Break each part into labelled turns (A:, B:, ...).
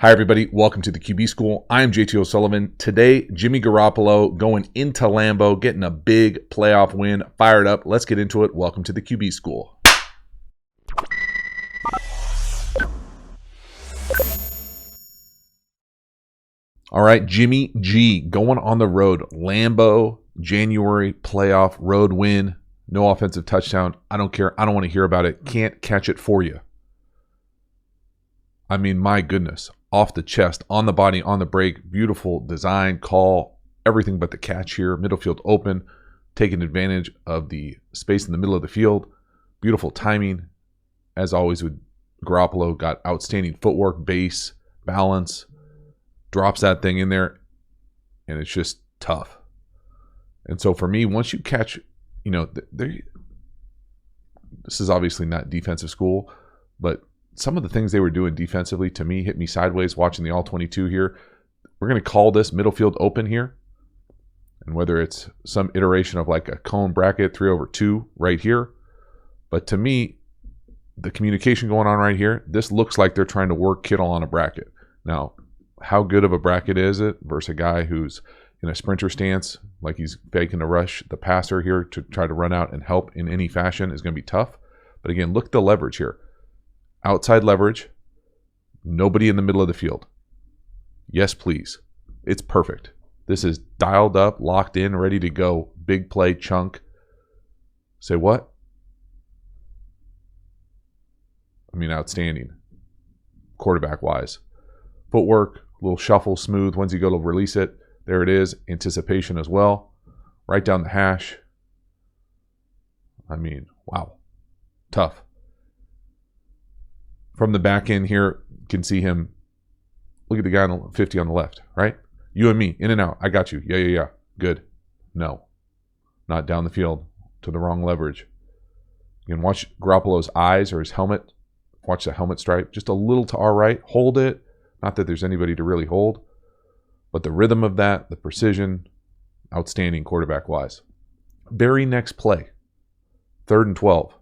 A: Hi, everybody. Welcome to the QB School. I'm JT O'Sullivan. Today, Jimmy Garoppolo going into Lambeau, getting a big playoff win. Fired up. Let's get into it. Welcome to the QB School. All right, Jimmy G going on the road. Lambeau, January playoff road win. No offensive touchdown. I don't care. I don't want to hear about it. Can't catch it for you. I mean, my goodness. Off the chest, on the body, on the break. Beautiful design, call, everything but the catch here. Middle field open, taking advantage of the space in the middle of the field. Beautiful timing. As always with Garoppolo, got outstanding footwork, base, balance. Drops that thing in there, and it's just tough. And so for me, once you catch, this is obviously not defensive school, but some of the things they were doing defensively to me hit me sideways watching the all-22 here. We're going to call this middle field open here. And whether it's some iteration of like a cone bracket 3/2 right here. But to me, the communication going on right here, this looks like they're trying to work Kittle on a bracket. Now, how good of a bracket is it versus a guy who's in a sprinter stance, like he's faking to rush the passer here to try to run out and help in any fashion is going to be tough. But again, look at the leverage here. Outside leverage, nobody in the middle of the field. Yes, please. It's perfect. This is dialed up, locked in, ready to go. Big play, chunk. Say what? I mean, outstanding. Quarterback-wise. Footwork, a little shuffle, smooth. Once you go to release it, there it is. Anticipation as well. Right down the hash. I mean, wow. Tough. From the back end here, you can see him. Look at the guy on the 50 on the left, right? You and me, in and out. I got you. Yeah. Good. No. Not down the field to the wrong leverage. You can watch Garoppolo's eyes or his helmet. Watch the helmet stripe. Just a little to our right. Hold it. Not that there's anybody to really hold. But the rhythm of that, the precision, outstanding quarterback-wise. Very next play. 3rd and 12.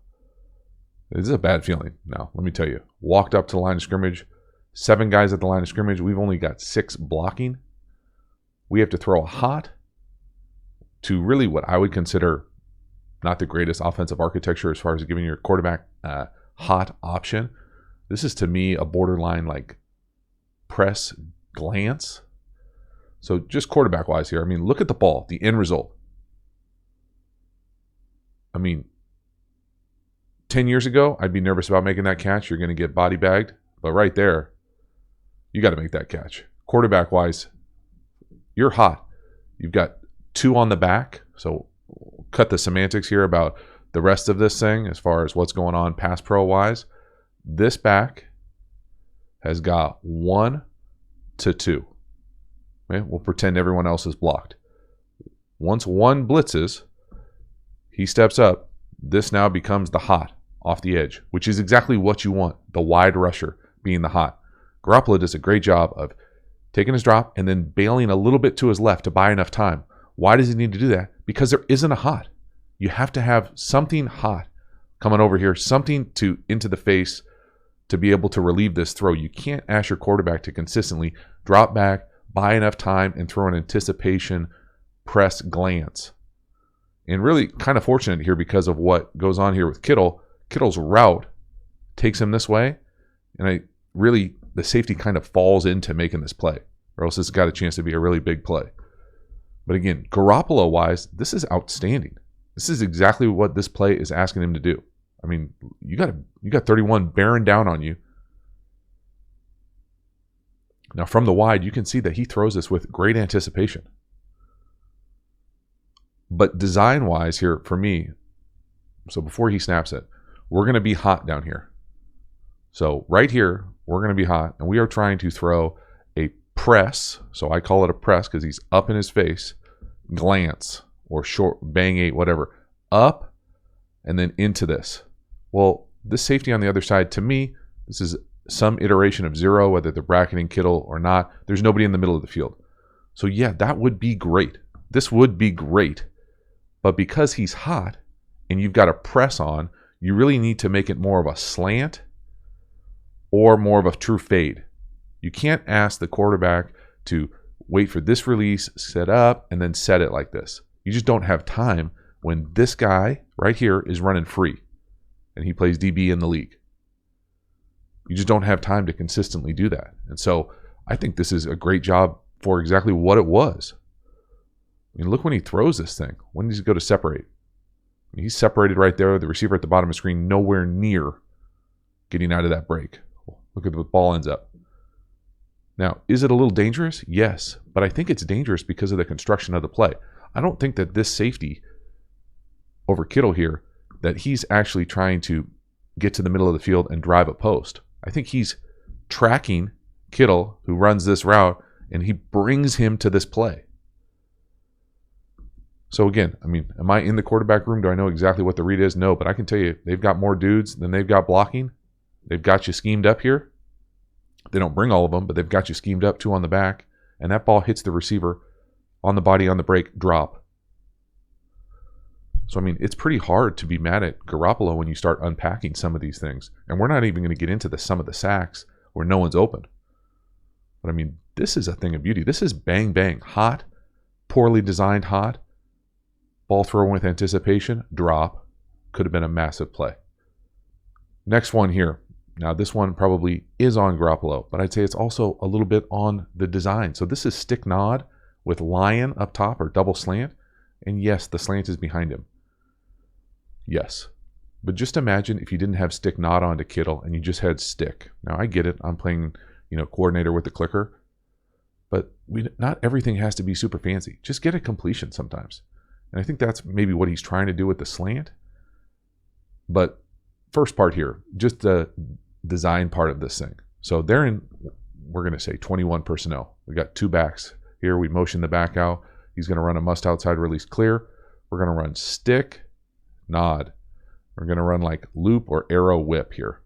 A: This is a bad feeling. Now, let me tell you. Walked up to the line of scrimmage. 7 guys at the line of scrimmage. We've only got 6 blocking. We have to throw a hot to really what I would consider not the greatest offensive architecture as far as giving your quarterback a hot option. This is to me a borderline like press glance. So just quarterback-wise here. I mean, look at the ball, the end result. I mean, 10 years ago, I'd be nervous about making that catch. You're going to get body bagged. But right there, you got to make that catch. Quarterback-wise, you're hot. You've got 2 on the back. So cut the semantics here about the rest of this thing as far as what's going on pass pro-wise. This back has got 1 to 2. Okay? We'll pretend everyone else is blocked. Once one blitzes, he steps up. This now becomes the hot off the edge, which is exactly what you want, the wide rusher being the hot. Garoppolo does a great job of taking his drop and then bailing a little bit to his left to buy enough time. Why does he need to do that? Because there isn't a hot. You have to have something hot coming over here, something to into the face to be able to relieve this throw. You can't ask your quarterback to consistently drop back, buy enough time, and throw an anticipation press glance. And really kind of fortunate here because of what goes on here with Kittle. Kittle's route takes him this way, and the safety kind of falls into making this play, or else it's got a chance to be a really big play. But again, Garoppolo-wise, this is outstanding. This is exactly what this play is asking him to do. I mean, you got 31 bearing down on you. Now from the wide, you can see that he throws this with great anticipation. But design-wise here, for me, so before he snaps it, we're going to be hot down here. So right here, we're going to be hot, and we are trying to throw a press, so I call it a press because he's up in his face, glance, or short, bang 8, whatever, up, and then into this. Well, this safety on the other side, to me, this is some iteration of 0, whether they're bracketing Kittle or not. There's nobody in the middle of the field. So yeah, that would be great. This would be great. But because he's hot and you've got a press on, you really need to make it more of a slant or more of a true fade. You can't ask the quarterback to wait for this release, set up, and then set it like this. You just don't have time when this guy right here is running free and he plays DB in the league. You just don't have time to consistently do that. And so I think this is a great job for exactly what it was. I mean, look when he throws this thing. When does he go to separate? I mean, he's separated right there. The receiver at the bottom of the screen, nowhere near getting out of that break. Look at the ball ends up. Now, is it a little dangerous? Yes, but I think it's dangerous because of the construction of the play. I don't think that this safety over Kittle here, that he's actually trying to get to the middle of the field and drive a post. I think he's tracking Kittle, who runs this route, and he brings him to this play. So again, I mean, am I in the quarterback room? Do I know exactly what the read is? No, but I can tell you they've got more dudes than they've got blocking. They've got you schemed up here. They don't bring all of them, but they've got you schemed up, 2 on the back, and that ball hits the receiver on the body on the break, drop. So, I mean, it's pretty hard to be mad at Garoppolo when you start unpacking some of these things. And we're not even going to get into some of the sacks where no one's open. But, I mean, this is a thing of beauty. This is bang, bang, hot, poorly designed hot. Ball thrown with anticipation, drop. Could have been a massive play. Next one here. Now, this one probably is on Garoppolo, but I'd say it's also a little bit on the design. So this is stick nod with lion up top or double slant. And yes, the slant is behind him. Yes. But just imagine if you didn't have stick nod onto Kittle and you just had stick. Now, I get it. I'm playing, coordinator with the clicker. But not everything has to be super fancy. Just get a completion sometimes. And I think that's maybe what he's trying to do with the slant. But first part here, just the design part of this thing. So we're going to say 21 personnel. We got 2 backs here. We motion the back out. He's going to run a must outside release clear. We're going to run stick, nod. We're going to run like loop or arrow whip here.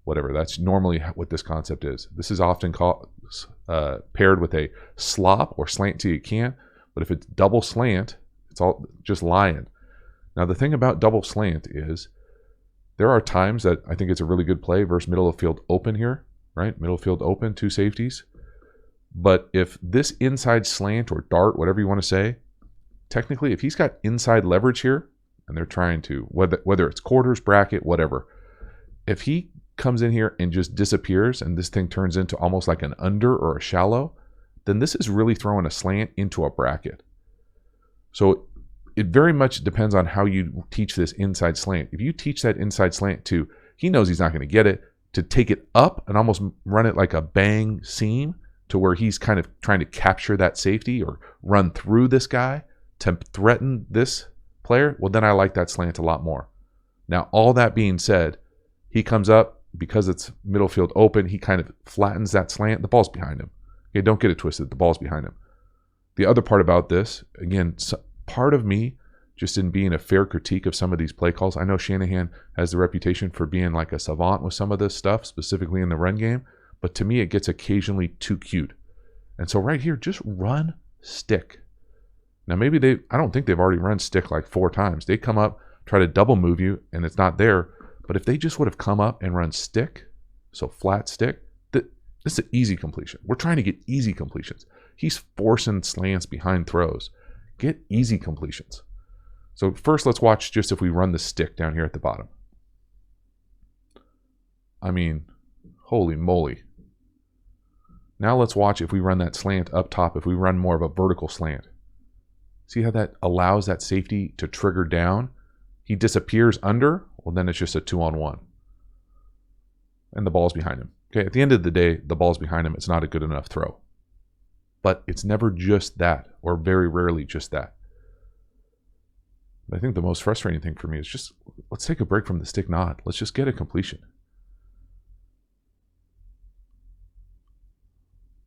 A: Whatever. That's normally what this concept is. This is often called paired with a slop or slant till you can't. But if it's double slant, it's all just lion. Now, the thing about double slant is there are times that I think it's a really good play versus middle of field open here, right? Middle of field open, 2 safeties. But if this inside slant or dart, whatever you want to say, technically, if he's got inside leverage here, and they're trying to, whether it's quarters, bracket, whatever, if he comes in here and just disappears and this thing turns into almost like an under or a shallow, then this is really throwing a slant into a bracket. So it very much depends on how you teach this inside slant. If you teach that inside slant to, he knows he's not going to get it, to take it up and almost run it like a bang seam to where he's kind of trying to capture that safety or run through this guy to threaten this player, well, then I like that slant a lot more. Now, all that being said, he comes up, because it's middle field open, he kind of flattens that slant. The ball's behind him. Okay, don't get it twisted. The ball's behind him. The other part about this, again, part of me, just in being a fair critique of some of these play calls, I know Shanahan has the reputation for being like a savant with some of this stuff, specifically in the run game, but to me, it gets occasionally too cute. And so right here, just run stick. Now, maybe I don't think they've already run stick like 4 times. They come up, try to double move you, and it's not there. But if they just would have come up and run stick, so flat stick, this is an easy completion. We're trying to get easy completions. He's forcing slants behind throws. Get easy completions. So first, let's watch just if we run the stick down here at the bottom. I mean, holy moly. Now let's watch if we run that slant up top, if we run more of a vertical slant. See how that allows that safety to trigger down? He disappears under, well, then it's just a 2-on-1. And the ball's behind him. Okay, at the end of the day, the ball's behind him. It's not a good enough throw. But it's never just that, or very rarely just that. I think the most frustrating thing for me is just, let's take a break from the stick nod. Let's just get a completion.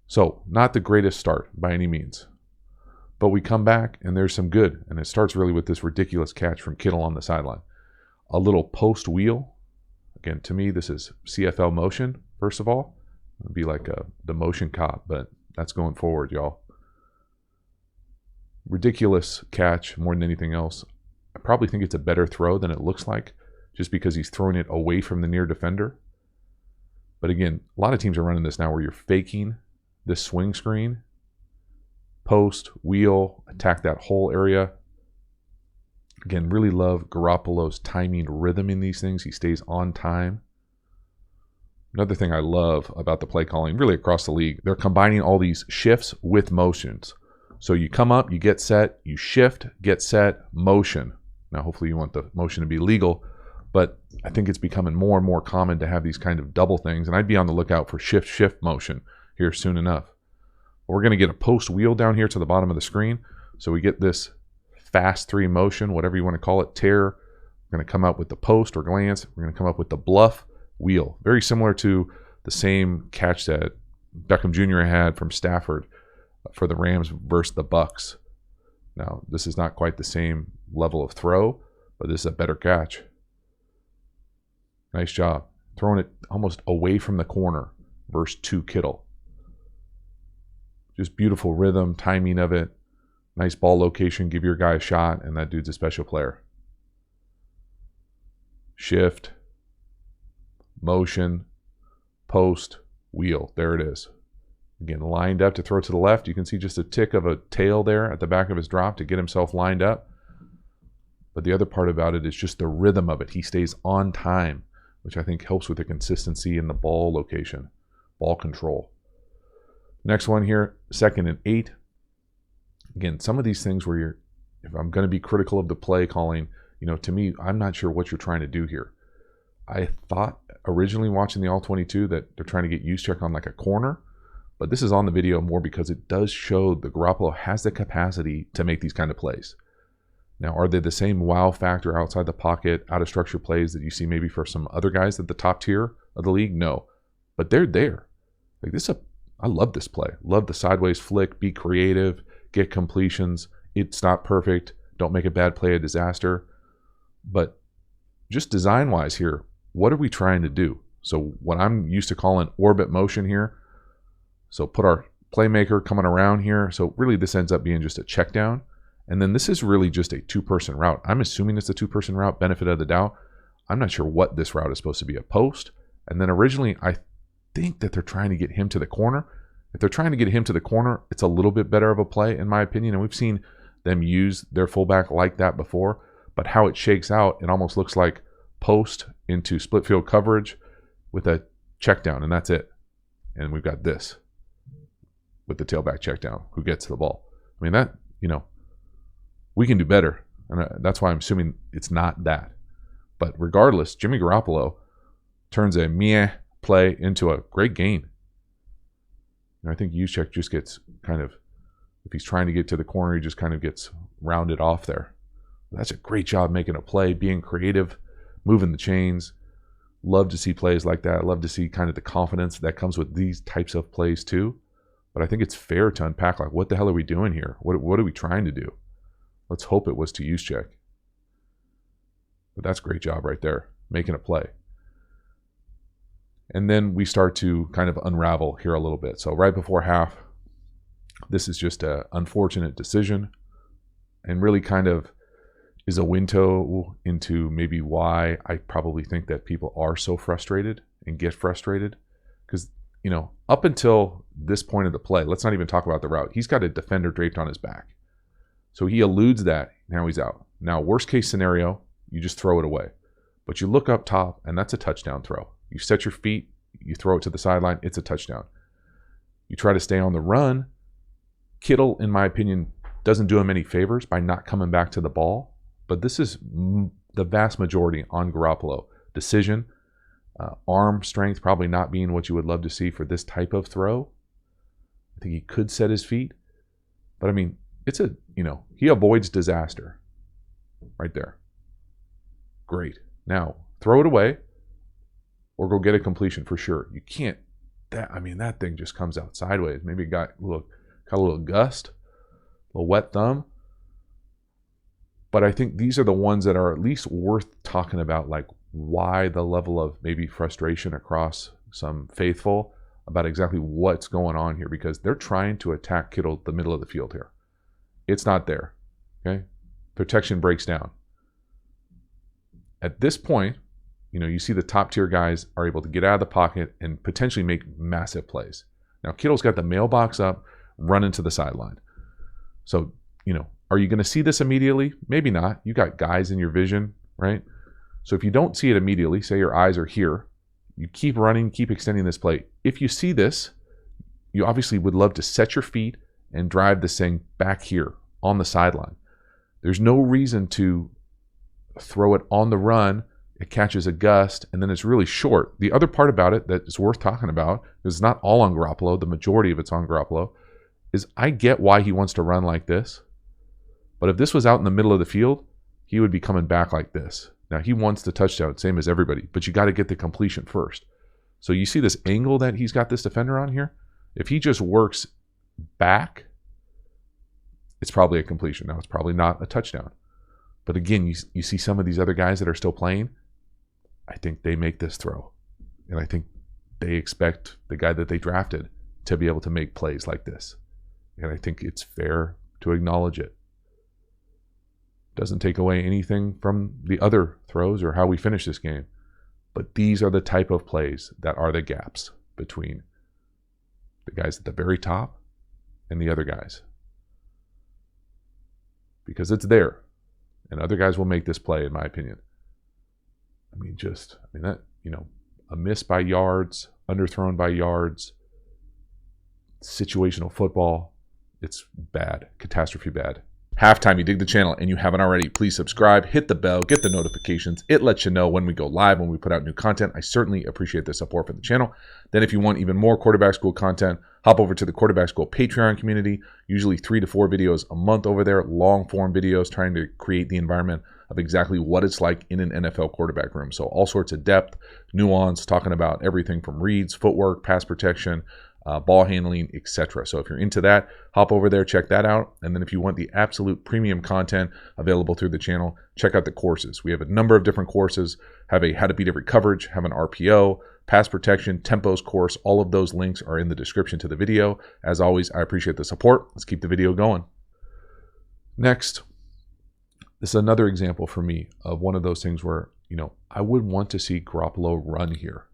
A: So, not the greatest start by any means. But we come back and there's some good. And it starts really with this ridiculous catch from Kittle on the sideline. A little post wheel. Again, to me, this is CFL motion, first of all. It would be like the motion cop, but that's going forward, y'all. Ridiculous catch more than anything else. I probably think it's a better throw than it looks like, just because he's throwing it away from the near defender. But again, a lot of teams are running this now where you're faking this swing screen, post, wheel, attack that whole area. Again, really love Garoppolo's timing rhythm in these things. He stays on time. Another thing I love about the play calling, really across the league, they're combining all these shifts with motions. So you come up, you get set, you shift, get set, motion. Now, hopefully you want the motion to be legal, but I think it's becoming more and more common to have these kind of double things, and I'd be on the lookout for shift motion here soon enough. We're going to get a post wheel down here to the bottom of the screen, so we get this fast 3 motion, whatever you want to call it, tear. We're going to come up with the post or glance. We're going to come up with the bluff wheel. Very similar to the same catch that Beckham Jr. had from Stafford for the Rams versus the Bucks. Now, this is not quite the same level of throw, but this is a better catch. Nice job. Throwing it almost away from the corner versus to Kittle. Just beautiful rhythm, timing of it. Nice ball location, give your guy a shot, and that dude's a special player. Shift, motion, post, wheel. There it is. Again, lined up to throw to the left. You can see just a tick of a tail there at the back of his drop to get himself lined up. But the other part about it is just the rhythm of it. He stays on time, which I think helps with the consistency in the ball location, ball control. Next one here, 2nd and 8. Again, some of these things where if I'm going to be critical of the play calling, to me, I'm not sure what you're trying to do here. I thought originally watching the All-22 that they're trying to get use check on like a corner, but this is on the video more because it does show the Garoppolo has the capacity to make these kind of plays. Now, are they the same wow factor outside the pocket, out of structure plays that you see maybe for some other guys at the top tier of the league? No, but they're there. Like this, I love this play. Love the sideways flick, be creative, get completions. It's not perfect. Don't make a bad play a disaster. But just design-wise here, what are we trying to do? So what I'm used to calling orbit motion here. So put our playmaker coming around here. So really this ends up being just a check down. And then this is really just a 2-person route. I'm assuming it's a 2-person route, benefit of the doubt. I'm not sure what this route is supposed to be, a post. And then originally I think that they're trying to get him to the corner. If they're trying to get him to the corner, it's a little bit better of a play in my opinion. And we've seen them use their fullback like that before. But how it shakes out, it almost looks like post into split field coverage with a check down, and that's it. And we've got this with the tailback check down, who gets the ball. I mean, that, we can do better. And that's why I'm assuming it's not that. But regardless, Jimmy Garoppolo turns a meh play into a great gain. And I think Juszczyk just gets kind of, if he's trying to get to the corner, he just kind of gets rounded off there. That's a great job making a play, being creative, moving the chains. Love to see plays like that. Love to see kind of the confidence that comes with these types of plays too. But I think it's fair to unpack, like, what the hell are we doing here? What are we trying to do? Let's hope it was to Juszczyk. But that's a great job right there, making a play. And then we start to kind of unravel here a little bit. So right before half, this is just an unfortunate decision and really kind of is a window into maybe why I probably think that people are so frustrated and get frustrated. Because, up until this point of the play, let's not even talk about the route. He's got a defender draped on his back. So he eludes that. Now he's out. Now, worst case scenario, you just throw it away. But you look up top, and that's a touchdown throw. You set your feet, you throw it to the sideline, it's a touchdown. You try to stay on the run. Kittle, in my opinion, doesn't do him any favors by not coming back to the ball. But this is the vast majority on Garoppolo. Decision, arm strength probably not being what you would love to see for this type of throw. I think he could set his feet. But I mean, it's he avoids disaster right there. Great. Now, throw it away or go get a completion for sure. You can't, that thing just comes out sideways. Maybe it got a little gust, a little wet thumb. But I think these are the ones that are at least worth talking about, like why the level of maybe frustration across some faithful about exactly what's going on here, because they're trying to attack Kittle the middle of the field here. It's not there. Okay? Protection breaks down. At this point, you see the top tier guys are able to get out of the pocket and potentially make massive plays. Now, Kittle's got the mailbox up, running to the sideline. So, are you going to see this immediately? Maybe not. You got guys in your vision, right? So if you don't see it immediately, say your eyes are here, you keep running, keep extending this play. If you see this, you obviously would love to set your feet and drive this thing back here on the sideline. There's no reason to throw it on the run. It catches a gust, and then it's really short. The other part about it that is worth talking about, because it's not all on Garoppolo, the majority of it's on Garoppolo, is I get why he wants to run like this. But if this was out in the middle of the field, he would be coming back like this. Now, he wants the touchdown, same as everybody, but you got to get the completion first. So you see this angle that he's got this defender on here? If he just works back, it's probably a completion. Now, it's probably not a touchdown. But again, you see some of these other guys that are still playing, I think they make this throw. And I think they expect the guy that they drafted to be able to make plays like this. And I think it's fair to acknowledge it. Doesn't take away anything from the other throws or how we finish this game. But these are the type of plays that are the gaps between the guys at the very top and the other guys. Because it's there. And other guys will make this play, in my opinion. A miss by yards, underthrown by yards, situational football. It's bad. Catastrophe bad. Halftime, you dig the channel and you haven't already, please subscribe, hit the bell, get the notifications. It lets you know when we go live, when we put out new content. I certainly appreciate the support for the channel. Then if you want even more Quarterback School content, hop over to the Quarterback School Patreon community, usually 3 to 4 videos a month over there, long form videos trying to create the environment of exactly what it's like in an NFL quarterback room. So all sorts of depth, nuance, talking about everything from reads, footwork, pass protection, ball handling, etc. So if you're into that, hop over there, check that out. And then if you want the absolute premium content available through the channel, check out the courses. We have a number of different courses, have a how to beat every coverage, have an RPO, pass protection, tempos course. All of those links are in the description to the video. As always, I appreciate the support. Let's keep the video going. Next, this is another example for me of one of those things where, I would want to see Garoppolo run here.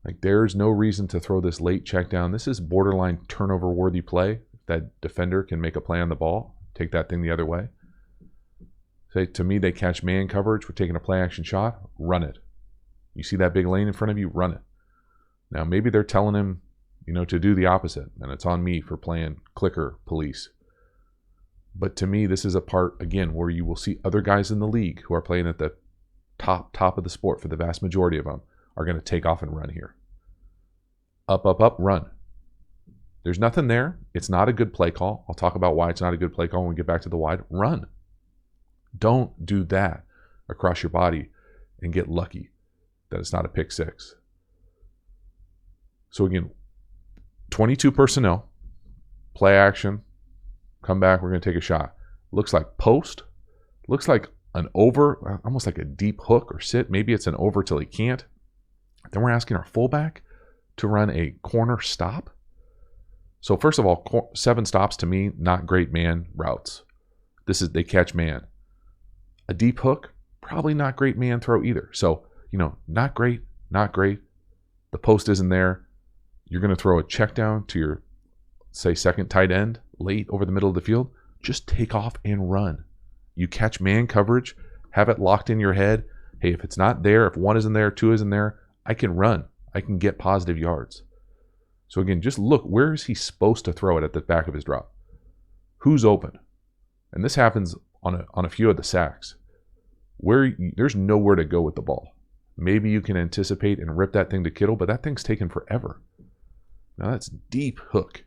A: Like, there's no reason to throw this late check down. This is borderline turnover-worthy play. That defender can make a play on the ball, take that thing the other way. Say, to me, they catch man coverage. We're taking a play-action shot. Run it. You see that big lane in front of you? Run it. Now, maybe they're telling him, to do the opposite, and it's on me for playing clicker police. But to me, this is a part, again, where you will see other guys in the league who are playing at the top of the sport, for the vast majority of them, are going to take off and run here. Up, up, up, run. There's nothing there. It's not a good play call. I'll talk about why it's not a good play call when we get back to the wide. Run. Don't do that across your body and get lucky that it's not a pick six. So again, 22 personnel, play action, come back, we're going to take a shot. Looks like post. Looks like an over, almost like a deep hook or sit. Maybe it's an over till he can't. Then we're asking our fullback to run a corner stop. So first of all, 7 stops to me, not great man routes. They catch man. A deep hook, probably not great man throw either. So, not great, not great. The post isn't there. You're going to throw a check down to your, say, second tight end late over the middle of the field. Just take off and run. You catch man coverage, have it locked in your head. Hey, if it's not there, if 1 isn't there, 2 isn't there, I can run. I can get positive yards. So again, just look, where is he supposed to throw it at the back of his drop? Who's open? And this happens on a few of the sacks where there's nowhere to go with the ball. Maybe you can anticipate and rip that thing to Kittle, but that thing's taken forever. Now that's deep hook.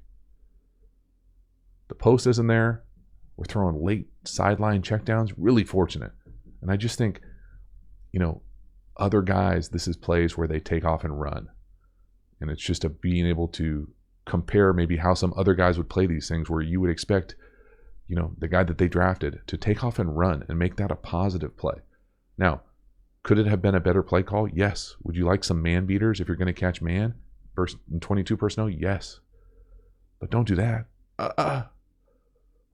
A: The post isn't there. We're throwing late sideline checkdowns. Really fortunate. And I just think, other guys, this is plays where they take off and run. And it's just being able to compare maybe how some other guys would play these things, where you would expect, the guy that they drafted to take off and run and make that a positive play. Now, could it have been a better play call? Yes. Would you like some man beaters if you're going to catch man? First and 22 personnel? Yes. But don't do that.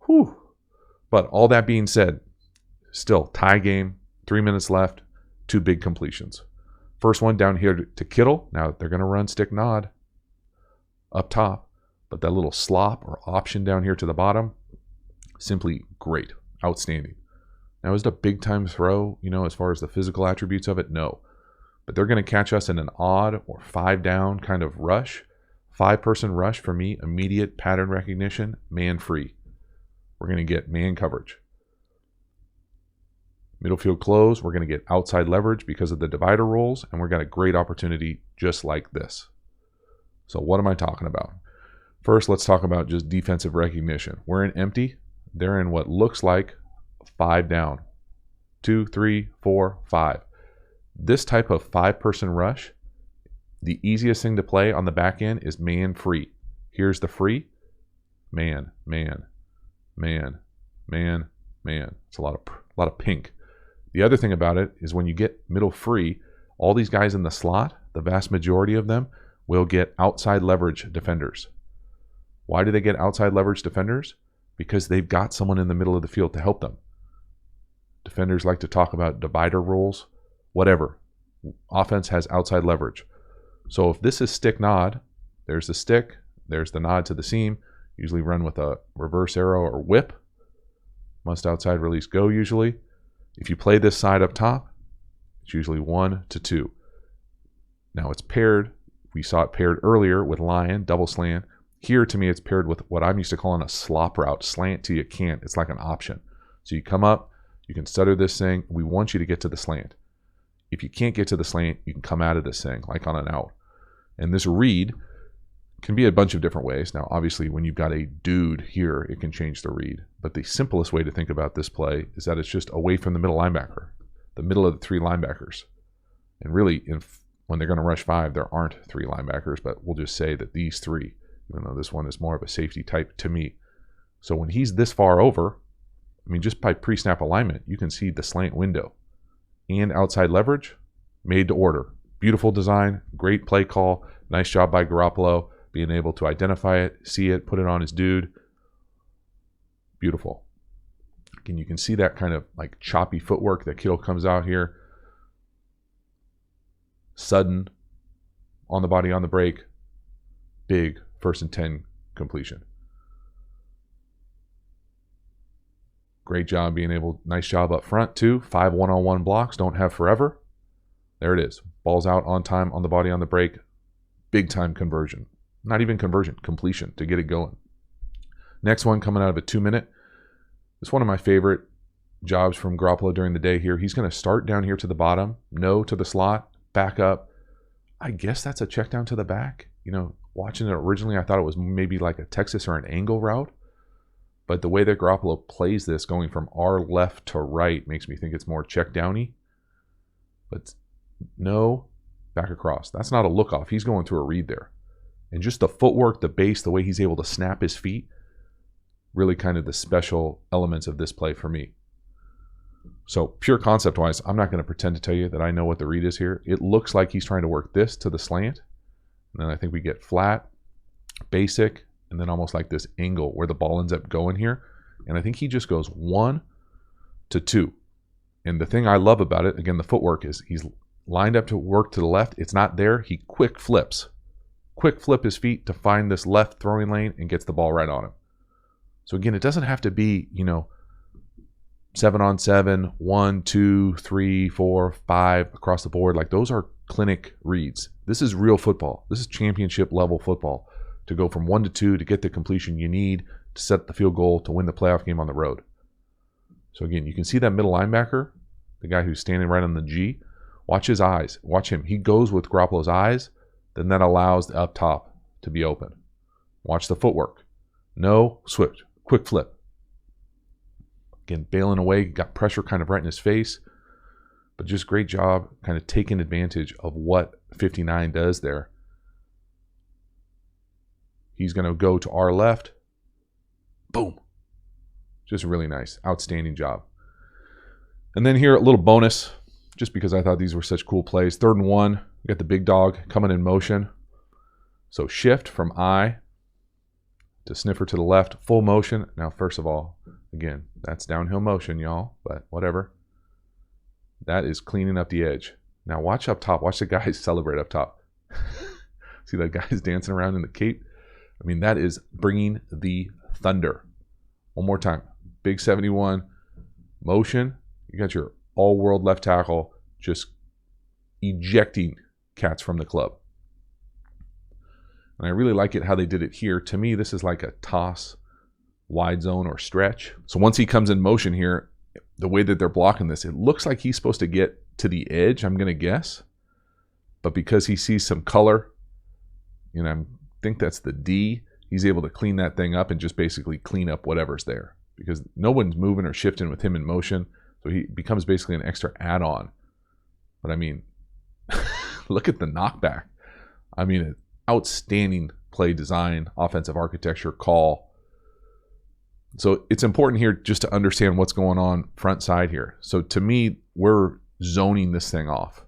A: Whew. But all that being said, still tie game, 3 minutes left. 2 big completions. First one down here to Kittle. Now they're going to run stick nod up top, but that little slop or option down here to the bottom, simply great, outstanding. Now, is it a big time throw, as far as the physical attributes of it? No. But they're going to catch us in an odd or 5 down kind of rush. 5-person rush for me, immediate pattern recognition, man free. We're going to get man coverage. Middle field close, we're going to get outside leverage because of the divider rolls, and we're got a great opportunity just like this. So what am I talking about? First, let's talk about just defensive recognition. We're in empty. They're in what looks like 5 down. 2, 3, 4, 5. This type of 5-person rush, the easiest thing to play on the back end is man free. Here's the free. Man, man, man, man, man. It's a lot of pink. The other thing about it is when you get middle free, all these guys in the slot, the vast majority of them will get outside leverage defenders. Why do they get outside leverage defenders? Because they've got someone in the middle of the field to help them. Defenders like to talk about divider rules, whatever. Offense has outside leverage. So if this is stick nod, there's the stick, there's the nod to the seam, usually run with a reverse arrow or whip. Must outside release go usually. If you play this side up top, it's usually 1 to 2. Now it's paired. We saw it paired earlier with lion, double slant. Here to me it's paired with what I'm used to calling a slop route, slant till you can't. It's like an option. So you come up, you can stutter this thing. We want you to get to the slant. If you can't get to the slant, you can come out of this thing like on an out. And this read can be a bunch of different ways. Now, obviously, when you've got a dude here, it can change the read. But the simplest way to think about this play is that it's just away from the middle linebacker, the middle of the 3 linebackers. And really, when they're going to rush 5, there aren't 3 linebackers, but we'll just say that these 3, even though this one is more of a safety type to me. So when he's this far over, just by pre-snap alignment, you can see the slant window and outside leverage made to order. Beautiful design, great play call. Nice job by Garoppolo being able to identify it, see it, put it on his dude. Beautiful. Again, you can see that kind of like choppy footwork that Kittle comes out here. Sudden on the body on the break. Big 1st and 10 completion. Great job being able, nice job up front too. 5 one-on-one blocks, don't have forever. There it is. Ball's out on time, on the body, on the break. Big time conversion. Not even conversion, completion to get it going. Next one coming out of a 2-minute. It's one of my favorite jobs from Garoppolo during the day here. He's going to start down here to the bottom, no to the slot, back up. I guess that's a check down to the back. Watching it originally, I thought it was maybe like a Texas or an angle route. But the way that Garoppolo plays this, going from our left to right, makes me think it's more check downy. But no, back across. That's not a look off. He's going through a read there. And just the footwork, the base, the way he's able to snap his feet, really kind of the special elements of this play for me. So pure concept-wise, I'm not going to pretend to tell you that I know what the read is here. It looks like he's trying to work this to the slant. And then I think we get flat, basic, and then almost like this angle where the ball ends up going here. And I think he just goes 1 to 2. And the thing I love about it, again, the footwork is he's lined up to work to the left. It's not there. He quick flips. Quick flip his feet to find this left throwing lane and gets the ball right on him. So again, it doesn't have to be, 7-on-7, 1, 2, 3, 4, 5 across the board. Like those are clinic reads. This is real football. This is championship level football. To go from 1 to 2 to get the completion you need to set the field goal to win the playoff game on the road. So again, you can see that middle linebacker, the guy who's standing right on the G. Watch his eyes. Watch him. He goes with Garoppolo's eyes. Then that allows the up top to be open. Watch the footwork. No, switch. Quick flip. Again, bailing away. Got pressure kind of right in his face. But just great job kind of taking advantage of what 59 does there. He's going to go to our left. Boom. Just really nice. Outstanding job. And then here, a little bonus, just because I thought these were such cool plays. 3rd and 1. We got the big dog coming in motion. So shift from I to sniffer to the left. Full motion. Now, first of all, again, that's downhill motion, y'all. But whatever. That is cleaning up the edge. Now watch up top. Watch the guys celebrate up top. See that guy's dancing around in the cape? I mean, that is bringing the thunder. One more time. Big 71. Motion. You got your all-world left tackle just ejecting cats from the club. And I really like it how they did it here. To me, this is like a toss, wide zone, or stretch. So once he comes in motion here, the way that they're blocking this, it looks like he's supposed to get to the edge, I'm going to guess. But because he sees some color, and I think that's the D, he's able to clean that thing up and just basically clean up whatever's there. Because no one's moving or shifting with him in motion. So he becomes basically an extra add-on. But I mean, look at the knockback. I mean, outstanding play design, offensive architecture, call. So it's important here just to understand what's going on front side here. So to me, we're zoning this thing off.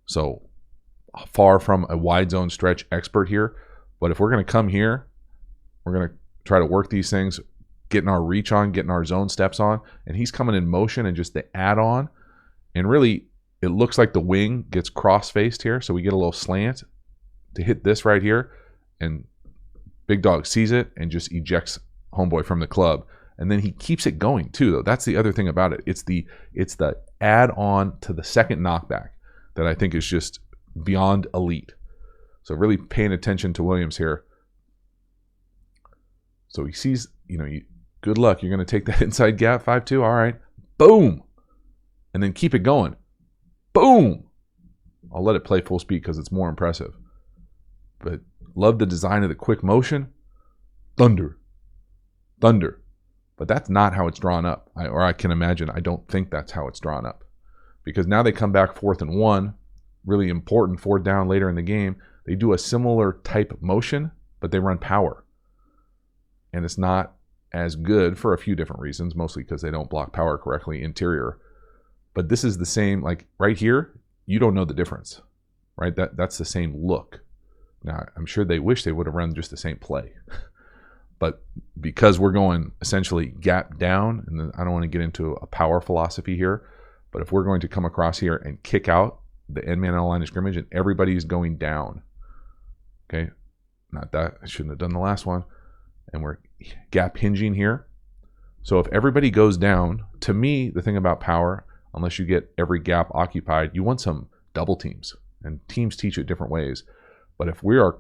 A: So far from a wide zone stretch expert here. But if we're going to come here, we're going to try to work these things, getting our reach on, getting our zone steps on. And he's coming in motion and just the add-on. And really, it looks like the wing gets cross-faced here. So we get a little slant to hit this right here. And Big Dog sees it and just ejects homeboy from the club. And then he keeps it going too, though. That's the other thing about it. It's the add-on to the second knockback that I think is just beyond elite. So really paying attention to Williams here. So he sees, good luck. You're going to take that inside gap, 5-2. All right. Boom. And then keep it going. Boom. I'll let it play full speed because it's more impressive. But love the design of the quick motion. Thunder. But that's not how it's drawn up. I can imagine. I don't think that's how it's drawn up. Because now they come back 4th and 1. Really important, 4th down later in the game. They do a similar type motion, but they run power. And it's not as good for a few different reasons, mostly because they don't block power correctly interior. But this is the same, like right here, you don't know the difference, right? That's the same look. Now, I'm sure they wish they would have run just the same play. But because we're going essentially gap down, and I don't want to get into a power philosophy here, but if we're going to come across here and kick out the end man on the line of scrimmage and everybody's going down, okay, not that, I shouldn't have done the last one, and we're gap hinging here. So if everybody goes down, to me, the thing about power, unless you get every gap occupied, you want some double teams, and teams teach it different ways. But if we are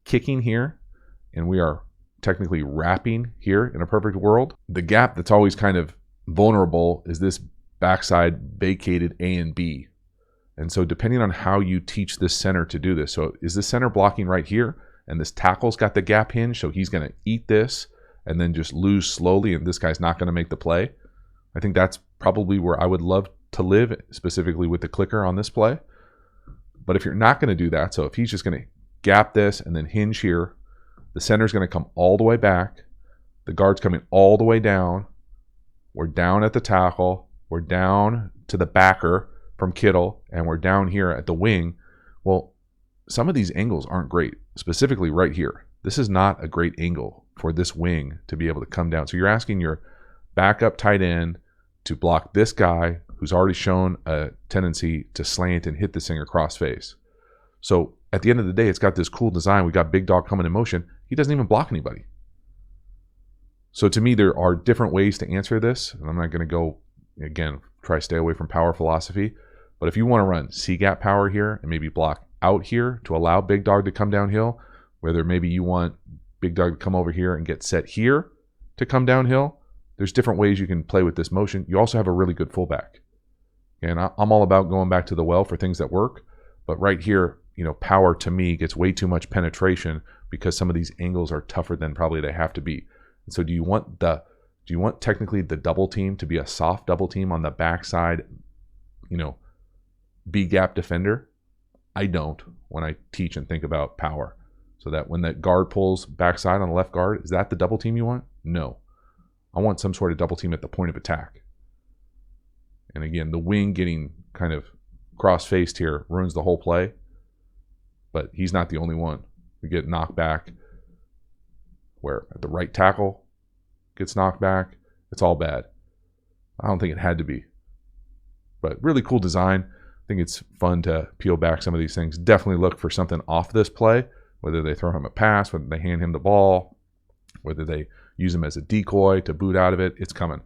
A: kicking here and we are technically wrapping here in a perfect world, the gap that's always kind of vulnerable is this backside vacated A and B. And so depending on how you teach this center to do this, so is this center blocking right here and this tackle's got the gap hinge, so he's going to eat this and then just lose slowly and this guy's not going to make the play? I think that's probably where I would love to live, specifically with the clicker on this play. But if you're not going to do that, so if he's just going to gap this and then hinge here, the center's going to come all the way back. The guard's coming all the way down. We're down at the tackle. We're down to the backer from Kittle, and we're down here at the wing. Well, some of these angles aren't great, specifically right here. This is not a great angle for this wing to be able to come down. So you're asking your backup tight end to block this guy who's already shown a tendency to slant and hit this thing across face. So at the end of the day, it's got this cool design. We got Big Dog coming in motion. He doesn't even block anybody. So to me, there are different ways to answer this. And I'm not going to go, again, try to stay away from power philosophy. But if you want to run C-gap power here and maybe block out here to allow Big Dog to come downhill, whether maybe you want Big Dog to come over here and get set here to come downhill, there's different ways you can play with this motion. You also have a really good fullback. And I'm all about going back to the well for things that work. But right here, power to me gets way too much penetration because some of these angles are tougher than probably they have to be. And so do you want technically the double team to be a soft double team on the backside, B gap defender? I don't when I teach and think about power. So that when that guard pulls backside on the left guard, is that the double team you want? No. I want some sort of double team at the point of attack. And again, the wing getting kind of cross-faced here ruins the whole play. But he's not the only one. We get knocked back where at the right tackle gets knocked back. It's all bad. I don't think it had to be. But really cool design. I think it's fun to peel back some of these things. Definitely look for something off this play, whether they throw him a pass, whether they hand him the ball, whether they use him as a decoy to boot out of it. It's coming.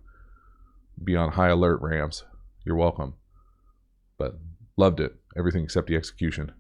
A: Be on high alert, Rams. You're welcome. But loved it. Everything except the execution.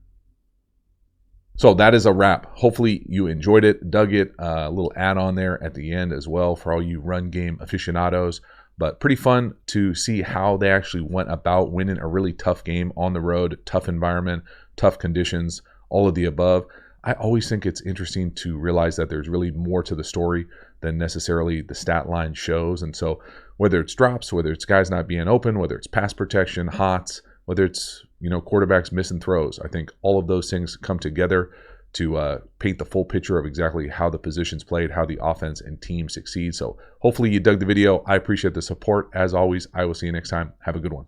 A: So that is a wrap. Hopefully you enjoyed it, dug it. A little add-on there at the end as well for all you run game aficionados. But pretty fun to see how they actually went about winning a really tough game on the road, tough environment, tough conditions, all of the above. I always think it's interesting to realize that there's really more to the story than necessarily the stat line shows. And so whether it's drops, whether it's guys not being open, whether it's pass protection, hots, whether it's quarterbacks missing throws, I think all of those things come together to paint the full picture of exactly how the positions played, how the offense and team succeed. So hopefully you dug the video. I appreciate the support. As always, I will see you next time. Have a good one.